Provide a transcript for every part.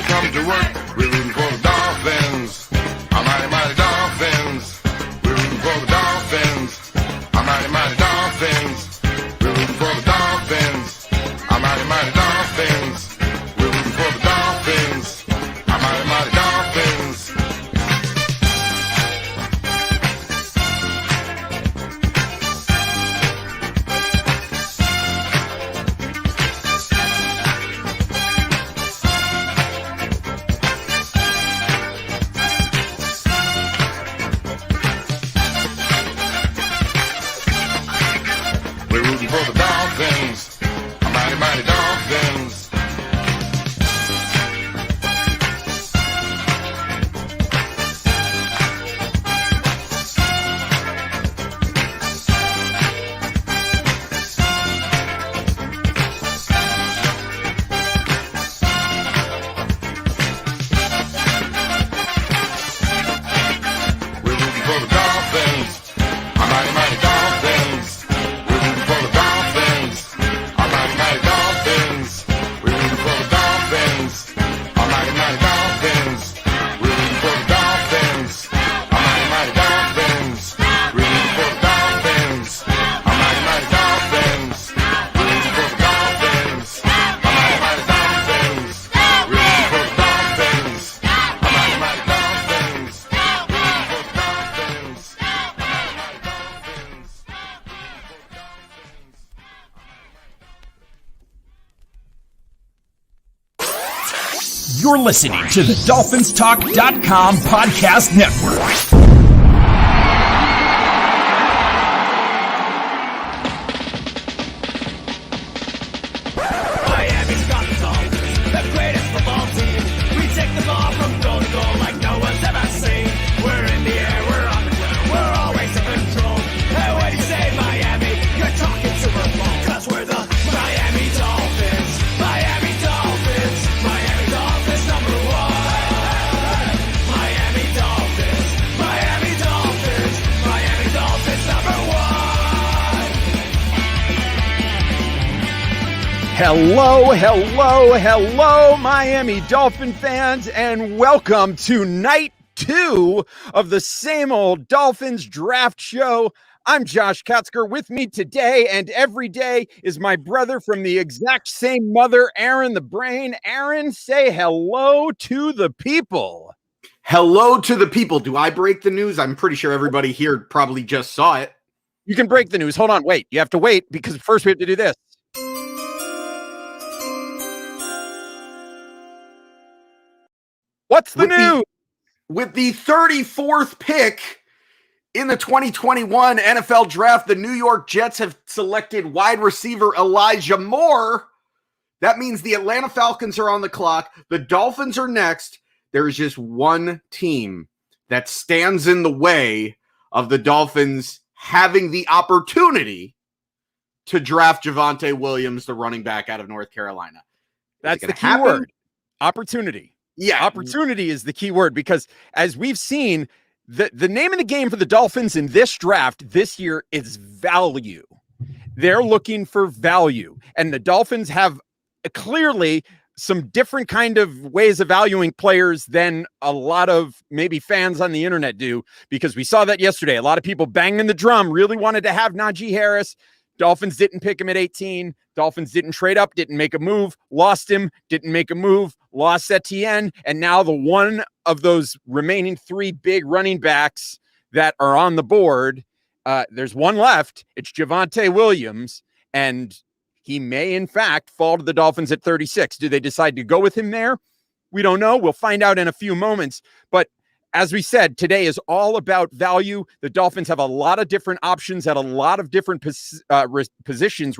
come to work. We're rooting for the Dolphins. Our mighty, mighty Dolphins. We're rooting for the Dolphins. Our mighty, mighty Dolphins. We're rooting for the Dolphins. Our mighty, mighty Dolphins. We're rooting for the Dolphins. Our mighty, mighty Dolphins. We're rooting for the Dolphins, our mighty, mighty Dolphins. We're rooting for the Dolphins, our mighty, mighty Dolphins. We're rooting for the Dolphins, our mighty, mighty Dolphins. We're rooting for the Dolphins, our mighty, mighty Dolphins. We're rooting for the Dolphins, our mighty, mighty Dolphins. We're rooting for the Dolphins, our mighty, mighty Dolphins. We're rooting for the Dolphins, our mighty, mighty Dolphins. We're rooting for the Dolphins, our mighty, mighty Dolphins. We're rooting for the Dolphins, our mighty, mighty Dolphins. You're listening to the DolphinsTalk.com podcast network. Miami's got the Dolphins, the greatest football team. We take the ball from goal to goal like no one's ever seen. We're in the air, we're on the ground, we're always in control. And when you say Miami, you're talking Super Bowl. 'Cause we're the Miami Dolphins, Miami Dolphins, Miami Dolphins number one. Miami Dolphins, Miami Dolphins, Miami Dolphins number one. Hello, hello, hello, Miami Dolphin fans, and welcome to night 2 of the same old Dolphins draft show. I'm Josh Katzker. With me today and every day is my brother from the exact same mother, Aaron the Brain. Aaron, say hello to the people. Hello to the people. Do I break the news? I'm pretty sure everybody here probably just saw it. You can break the news. Hold on, wait. You have to wait because first we have to do this. What's the news? With the 34th pick in the 2021 NFL Draft, the New York Jets have selected wide receiver Elijah Moore. That means the Atlanta Falcons are on the clock. The Dolphins are next. There is just one team that stands in the way of the Dolphins having the opportunity to draft Javonte Williams, the running back out of North Carolina. That's the key word. Opportunity. Yeah. Opportunity is the key word because as we've seen, the name of the game for the Dolphins in this draft this year is value. They're looking for value. And the Dolphins have clearly some different kind of ways of valuing players than a lot of maybe fans on the internet do, because we saw that yesterday. A lot of people banging the drum really wanted to have Najee Harris. Dolphins didn't pick him at 18. Dolphins didn't trade up, didn't make a move, lost him, didn't make a move, lost Etienne. And now the one of those remaining 3 big running backs that are on the board, there's one left. It's Javonte Williams, and he may, in fact, fall to the Dolphins at 36. Do they decide to go with him there? We don't know. We'll find out in a few moments. But as we said, today is all about value. The Dolphins have a lot of different options at a lot of different positions,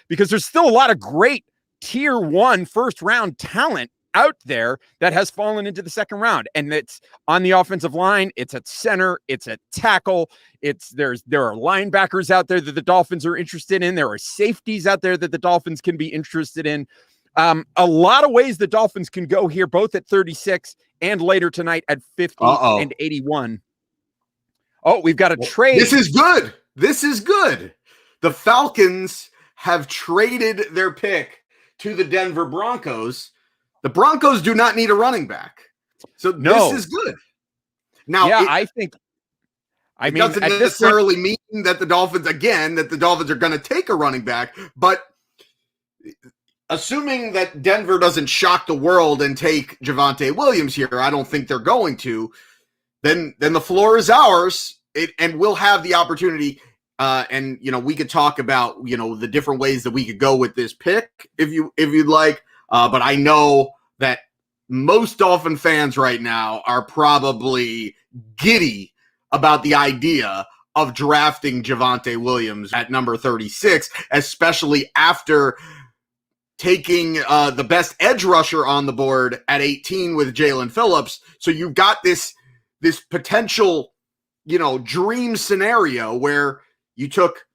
because there's still a lot of great tier 1 first round talent out there that has fallen into the second round. And it's on the offensive line. It's at center. It's at tackle. There are linebackers out there that the Dolphins are interested in. There are safeties out there that the Dolphins can be interested in. A lot of ways the Dolphins can go here, both at 36 and later tonight at 50 and 81. Oh, we've got a trade. This is good. This is good. The Falcons have traded their pick to the Denver Broncos. The Broncos do not need a running back. So No. this is good. Now, Yeah, it I mean, doesn't at this point, necessarily mean that the Dolphins are going to take a running back, but assuming that Denver doesn't shock the world and take Javonte Williams here, I don't think they're going to, then the floor is ours, and we'll have the opportunity. And we could talk about the different ways that we could go with this pick if you'd like. But I know that most Dolphin fans right now are probably giddy about the idea of drafting Javonte Williams at number 36, especially after taking the best edge rusher on the board at 18 with Jalen Phillips. So you've got this potential, dream scenario where you took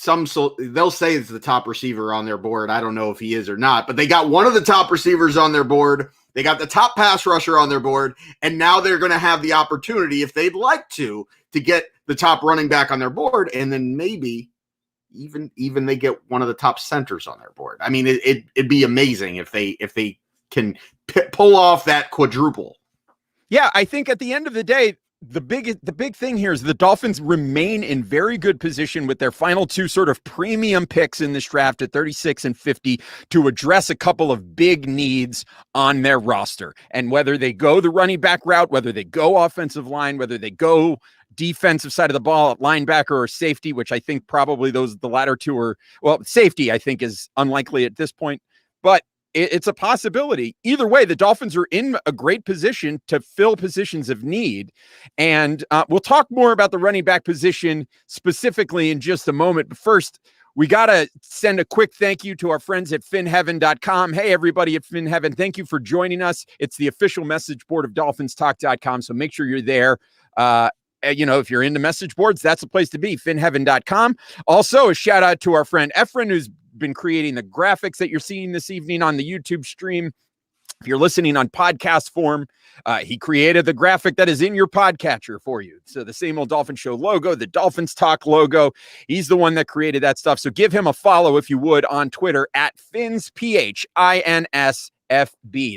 they'll say it's the top receiver on their board. I don't know if he is or not, but they got one of the top receivers on their board. They got the top pass rusher on their board, and now they're going to have the opportunity, if they'd like to get the top running back on their board, and then maybe even they get one of the top centers on their board. I mean, it'd be amazing if they can pull off that quadruple. Yeah, I think at the end of the day, the big thing here is the Dolphins remain in very good position with their final two sort of premium picks in this draft at 36 and 50 to address a couple of big needs on their roster. And whether they go the running back route, whether they go offensive line, whether they go defensive side of the ball at linebacker or safety, which I think probably the latter two are, well, safety I think is unlikely at this point, but it's a possibility. Either way, the Dolphins are in a great position to fill positions of need. And we'll talk more about the running back position specifically in just a moment. But first, we got to send a quick thank you to our friends at finheaven.com. Hey, everybody at FinHeaven, thank you for joining us. It's the official message board of DolphinsTalk.com. So make sure you're there. If you're into message boards, that's the place to be, finheaven.com. Also, a shout out to our friend Efren, who's been creating the graphics that you're seeing this evening on the YouTube stream. If you're listening on podcast form, he created the graphic that is in your podcatcher for you. So the same old Dolphin Show logo, the Dolphins Talk logo, he's the one that created that stuff. So give him a follow if you would on Twitter at Fins, PHINSFB.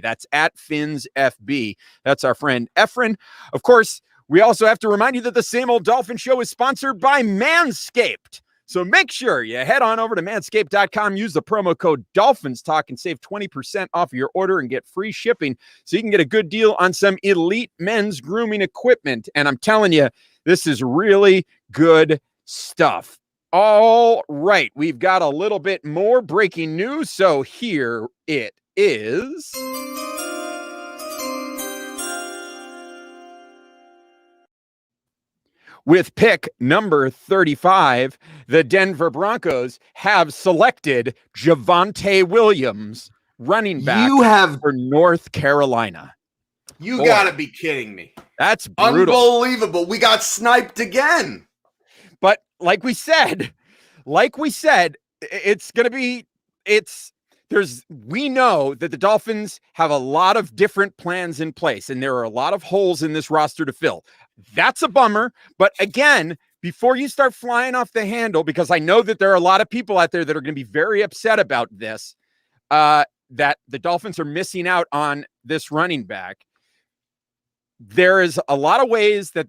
That's at FinsFB. That's our friend Efren. Of course, we also have to remind you that the same old Dolphin Show is sponsored by Manscaped. So make sure you head on over to manscaped.com, use the promo code DolphinsTalk and save 20% off your order and get free shipping so you can get a good deal on some elite men's grooming equipment. And I'm telling you, this is really good stuff. All right, we've got a little bit more breaking news, so here it is. With pick number 35, the Denver Broncos have selected Javonte Williams, running back for North Carolina. You got to be kidding me. That's brutal. Unbelievable. We got sniped again. But like we said, it's going to be, we know that the Dolphins have a lot of different plans in place, and there are a lot of holes in this roster to fill. That's a bummer. But again, before you start flying off the handle, because I know that there are a lot of people out there that are going to be very upset about this, that the Dolphins are missing out on this running back. There is a lot of ways that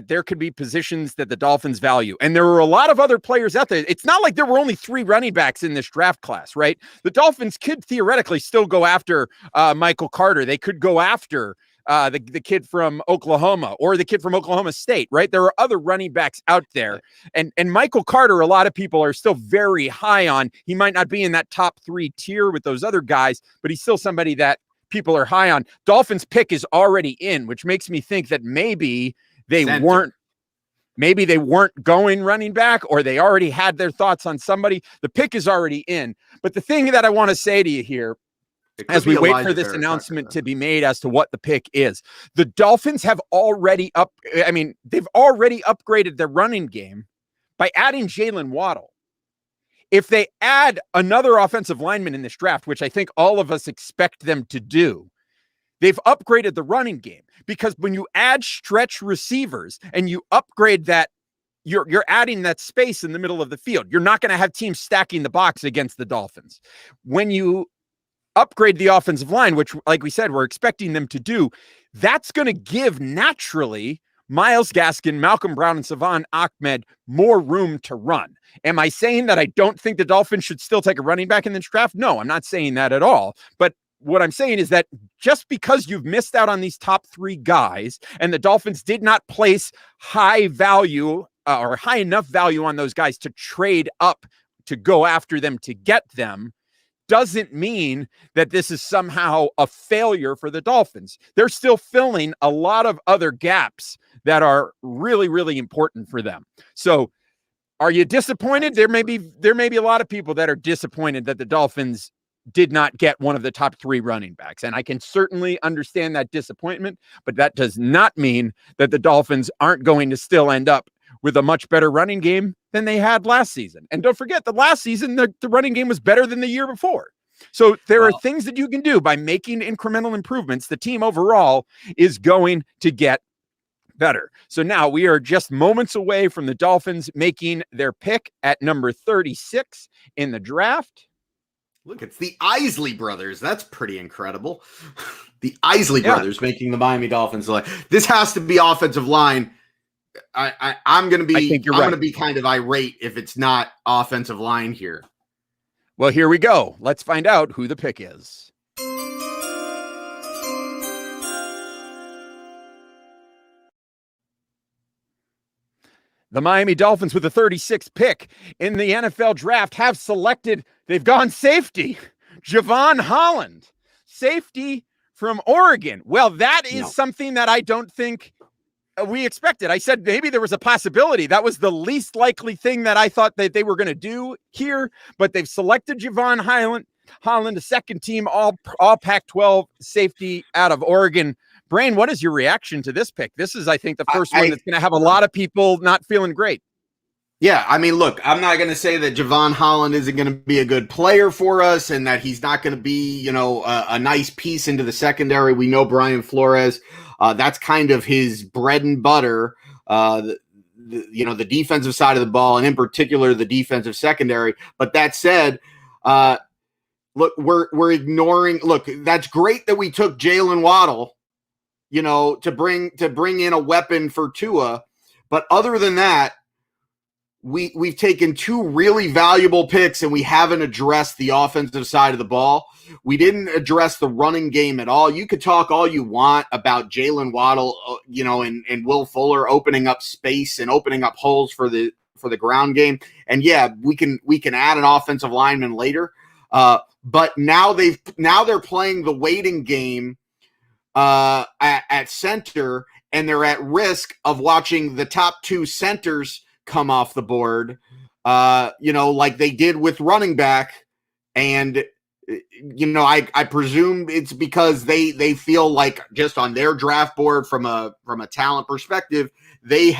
there could be positions that the Dolphins value. And there were a lot of other players out there. It's not like there were only 3 running backs in this draft class, right? The Dolphins could theoretically still go after Michael Carter. They could go after the kid from Oklahoma or the kid from Oklahoma State, right? There are other running backs out there. And Michael Carter, a lot of people are still very high on. He might not be in that top 3 tier with those other guys, but he's still somebody that people are high on. Dolphins pick is already in, which makes me think that maybe they weren't going running back, or they already had their thoughts on somebody. The pick is already in. But the thing that I want to say to you here, as we wait for this announcement to be made as to what the pick is, the Dolphins have already they've already upgraded their running game by adding Jalen Waddle. If they add another offensive lineman in this draft, which I think all of us expect them to do, they've upgraded the running game, because when you add stretch receivers and you upgrade that, you're adding that space in the middle of the field. You're not going to have teams stacking the box against the Dolphins. When you upgrade the offensive line, which, like we said, we're expecting them to do, that's going to give naturally Myles Gaskin, Malcolm Brown, and Savon Ahmed more room to run. Am I saying that I don't think the Dolphins should still take a running back in this draft? No, I'm not saying that at all. But what I'm saying is that just because you've missed out on these top 3 guys and the Dolphins did not place high value or high enough value on those guys to trade up to go after them to get them, doesn't mean that this is somehow a failure for the Dolphins. They're still filling a lot of other gaps that are really, really important for them. So are you disappointed? There may be a lot of people that are disappointed that the Dolphins did not get one of the top 3 running backs. And I can certainly understand that disappointment, but that does not mean that the Dolphins aren't going to still end up with a much better running game than they had last season. And don't forget that last season, the running game was better than the year before. So there are things that you can do by making incremental improvements. The team overall is going to get better. So now we are just moments away from the Dolphins making their pick at number 36 in the draft. Look, it's the Isley brothers. That's pretty incredible. The Isley brothers making the Miami Dolphins. This has to be offensive line. I'm going to be kind of irate if it's not offensive line here. Well, here we go. Let's find out who the pick is. The Miami Dolphins with the 36th pick in the NFL draft have selected, they've gone safety, Javon Holland, safety from Oregon. Well, that is something that I don't think we expected. I said maybe there was a possibility. That was the least likely thing that I thought that they were going to do here, but they've selected Javon Holland, a second team all Pac-12 safety out of Oregon. Brain, what is your reaction to this pick? This is, I think, the first one that's going to have a lot of people not feeling great. Yeah, I mean, look, I'm not going to say that Javon Holland isn't going to be a good player for us and that he's not going to be, a nice piece into the secondary. We know Brian Flores. That's kind of his bread and butter, the defensive side of the ball, and in particular, the defensive secondary. But that said, look, we're ignoring. Look, that's great that we took Jalen Waddle, to bring in a weapon for Tua. But other than that, we've taken 2 really valuable picks and we haven't addressed the offensive side of the ball. We didn't address the running game at all. You could talk all you want about Jalen Waddle, and Will Fuller opening up space and opening up holes for the ground game. And yeah, we can add an offensive lineman later. But now they're playing the waiting game at center, and they're at risk of watching the top 2 centers come off the board, like they did with running back. And, I presume it's because they feel like just on their draft board from a talent perspective, they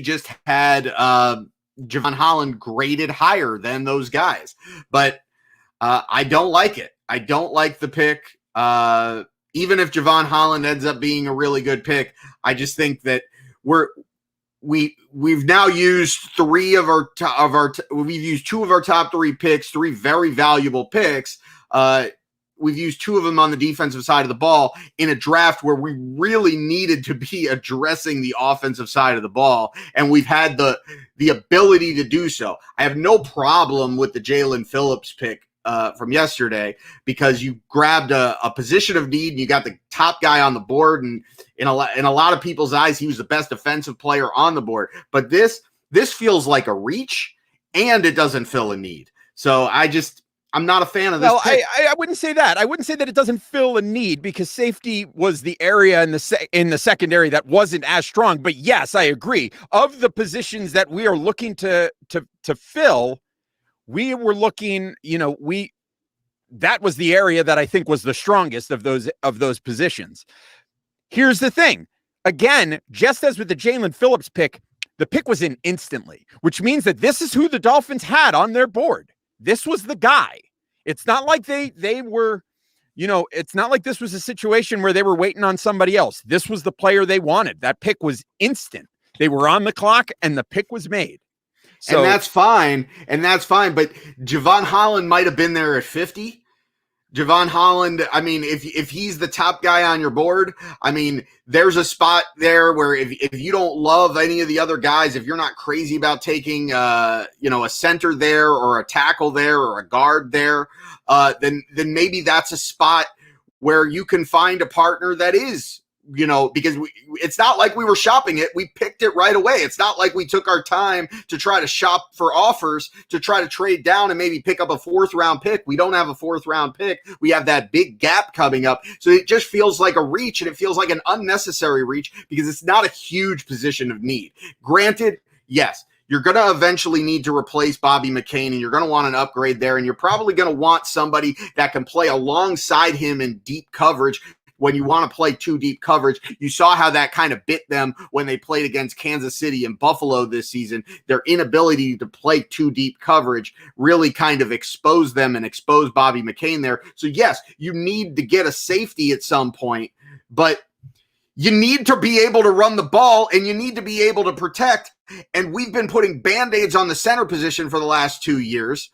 just had Javon Holland graded higher than those guys. But I don't like it. I don't like the pick. Even if Javon Holland ends up being a really good pick, I just think that we've now used 3 of we've used 2 of our top 3 picks, 3 very valuable picks. We've used 2 of them on the defensive side of the ball in a draft where we really needed to be addressing the offensive side of the ball, and we've had the ability to do so. I have no problem with the Jalen Phillips pick from yesterday, because you grabbed a position of need and you got the top guy on the board, and in a lot of people's eyes, he was the best defensive player on the board. But this feels like a reach, and it doesn't fill a need. So I'm not a fan of this. Well, I wouldn't say that. I wouldn't say that it doesn't fill a need, because safety was the area in the secondary that wasn't as strong. But yes, I agree. Of the positions that we are looking to fill, we were looking, that was the area that I think was the strongest of those positions. Here's the thing. Again, just as with the Jalen Phillips pick, the pick was in instantly, which means that this is who the Dolphins had on their board. This was the guy. It's not like they were, it's not like this was a situation where they were waiting on somebody else. This was the player they wanted. That pick was instant. They were on the clock and the pick was made. So and that's fine. And that's fine. But Javon Holland might have been there at 50. Javon Holland, I mean, if he's the top guy on your board, I mean, there's a spot there where if you don't love any of the other guys, if you're not crazy about taking, a center there or a tackle there or a guard there, then maybe that's a spot where you can find a partner that is, because it's not like we were shopping it. We picked it right away. It's not like we took our time to try to shop for offers to try to trade down and maybe pick up a 4th round pick. We don't have a 4th round pick. We have that big gap coming up. So it just feels like a reach, and it feels like an unnecessary reach because it's not a huge position of need. Granted, yes, you're going to eventually need to replace Bobby McCain, and you're going to want an upgrade there, and you're probably going to want somebody that can play alongside him in deep coverage. When you want to play 2 deep coverage, you saw how that kind of bit them when they played against Kansas City and Buffalo this season. Their inability to play 2 deep coverage really kind of exposed them and exposed Bobby McCain there. So yes, you need to get a safety at some point, but you need to be able to run the ball and you need to be able to protect. And we've been putting Band-Aids on the center position for the last 2 years.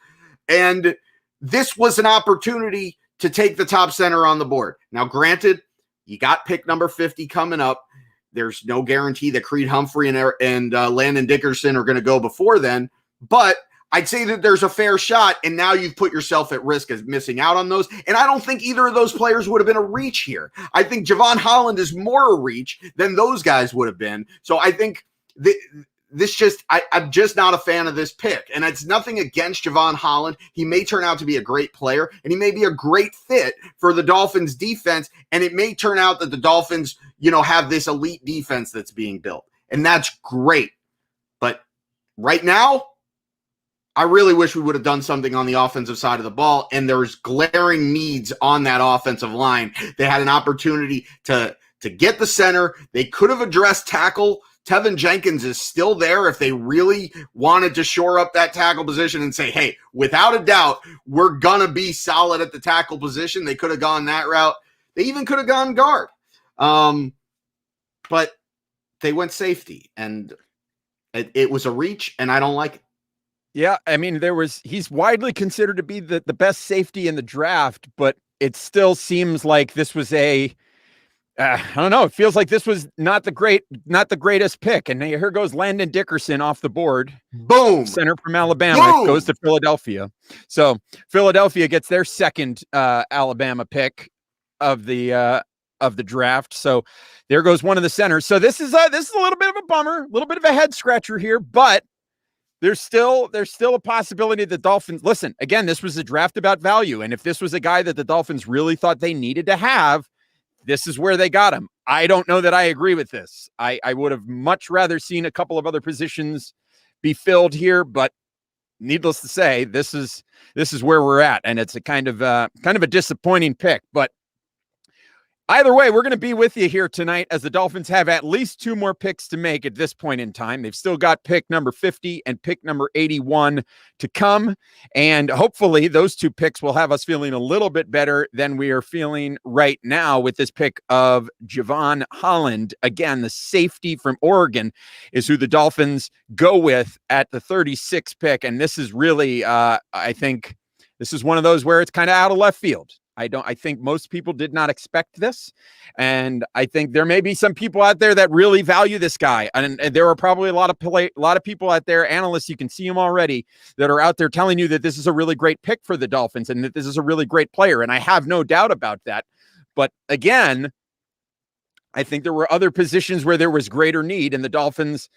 And this was an opportunity to take the top center on the board. Now, granted, you got pick number 50 coming up. There's no guarantee that Creed Humphrey and Landon Dickerson are going to go before then, but I'd say that there's a fair shot, and now you've put yourself at risk as missing out on those. And I don't think either of those players would have been a reach here. I think Javon Holland is more a reach than those guys would have been. So I think I'm just not a fan of this pick. And it's nothing against Javon Holland. He may turn out to be a great player, and he may be a great fit for the Dolphins defense. And it may turn out that the Dolphins, have this elite defense that's being built. And that's great. But right now, I really wish we would have done something on the offensive side of the ball. And there's glaring needs on that offensive line. They had an opportunity to get the center. They could have addressed tackle. Tevin Jenkins is still there if they really wanted to shore up that tackle position and say, hey, without a doubt, we're going to be solid at the tackle position. They could have gone that route. They even could have gone guard. But they went safety, and it was a reach, and I don't like it. Yeah, I mean, he's widely considered to be the best safety in the draft, but it still seems like this was I don't know. It feels like this was not the greatest pick. And here goes Landon Dickerson off the board. Boom. Center from Alabama. Boom. Goes to Philadelphia. So Philadelphia gets their second Alabama pick of the draft. So there goes one of the centers. So this is a little bit of a bummer, a little bit of a head scratcher here, but there's still a possibility the Dolphins, listen, again, this was a draft about value. And if this was a guy that the Dolphins really thought they needed to have, this is where they got him. I don't know that I agree with this. I would have much rather seen a couple of other positions be filled here, but needless to say, this is where we're at. And it's a kind of a disappointing pick, but either way, we're going to be with you here tonight as the Dolphins have at least 2 more picks to make at this point in time. They've still got pick number 50 and pick number 81 to come. And hopefully those 2 picks will have us feeling a little bit better than we are feeling right now with this pick of Javon Holland. Again, the safety from Oregon is who the Dolphins go with at the 36th pick. And this is really, I think this is one of those where it's kind of out of left field. I think most people did not expect this. And I think there may be some people out there that really value this guy. And there are probably a lot of people out there, analysts, you can see them already, that are out there telling you that this is a really great pick for the Dolphins and that this is a really great player. And I have no doubt about that. But again, I think there were other positions where there was greater need, and the Dolphins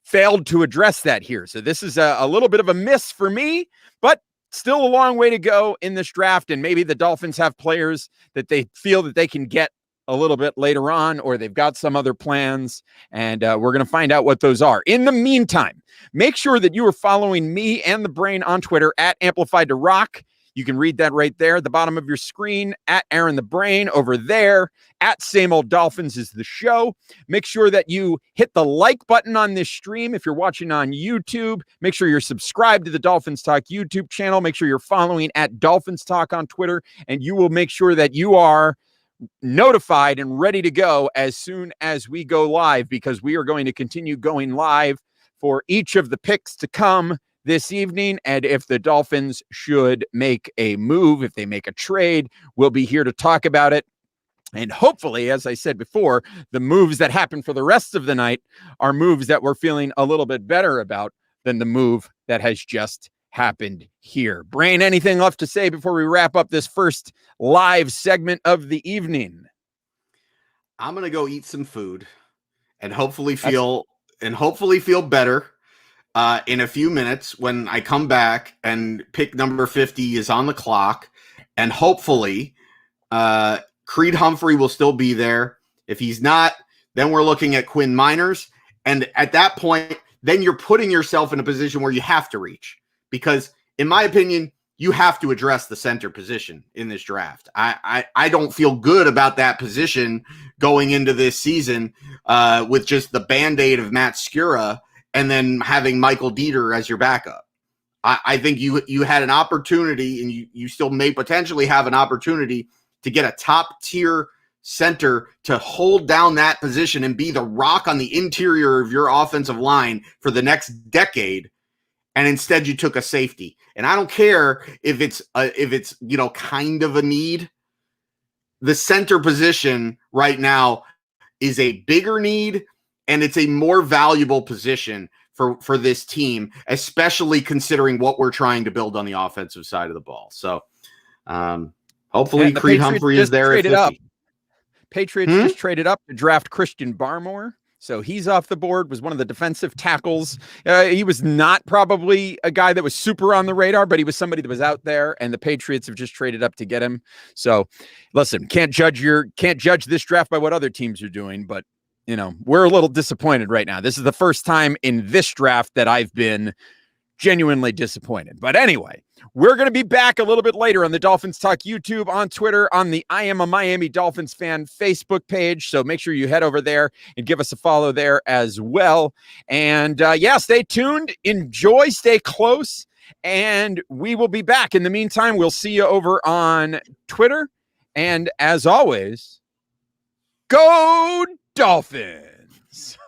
failed to address that here. So this is a little bit of a miss for me, but still a long way to go in this draft. And maybe the Dolphins have players that they feel that they can get a little bit later on, or they've got some other plans, and we're going to find out what those are. In the meantime, make sure that you are following me and the Brain on Twitter at Amplified to Rock. You can read that right there at the bottom of your screen. At Aaron the Brain over there. At Same Old Dolphins is the show. Make sure that you hit the like button on this stream if you're watching on YouTube. Make sure you're subscribed to the Dolphins Talk YouTube channel. Make sure you're following at Dolphins Talk on Twitter, and you will make sure that you are notified and ready to go as soon as we go live, because we are going to continue going live for each of the picks to come this evening. And if the Dolphins should make a move, if they make a trade, we'll be here to talk about it. And hopefully, as I said before, the moves that happen for the rest of the night are moves that we're feeling a little bit better about than the move that has just happened here. Brain, anything left to say before we wrap up this first live segment of the evening? I'm going to go eat some food and hopefully feel better in a few minutes when I come back and pick number 50 is on the clock, and hopefully Creed Humphrey will still be there. If he's not, then we're looking at Quinn Miners, and at that point, then you're putting yourself in a position where you have to reach, because in my opinion, you have to address the center position in this draft. I don't feel good about that position going into this season with just the Band-Aid of Matt Skura and then having Michael Dieter as your backup. I think you had an opportunity, and you still may potentially have an opportunity to get a top-tier center to hold down that position and be the rock on the interior of your offensive line for the next decade. And instead you took a safety. And I don't care if it's kind of a need. The center position right now is a bigger need, and it's a more valuable position for this team, especially considering what we're trying to build on the offensive side of the ball. So hopefully Creed Humphrey is there at 50. Patriots just traded up to draft Christian Barmore. So he's off the board, was one of the defensive tackles. He was not probably a guy that was super on the radar, but he was somebody that was out there, and the Patriots have just traded up to get him. So listen, can't judge this draft by what other teams are doing, but we're a little disappointed right now. This is the first time in this draft that I've been genuinely disappointed. But anyway, we're going to be back a little bit later on the Dolphins Talk YouTube, on Twitter, on the I Am a Miami Dolphins Fan Facebook page. So make sure you head over there and give us a follow there as well. And stay tuned, enjoy, stay close, and we will be back. In the meantime, we'll see you over on Twitter. And as always, go Dolphins!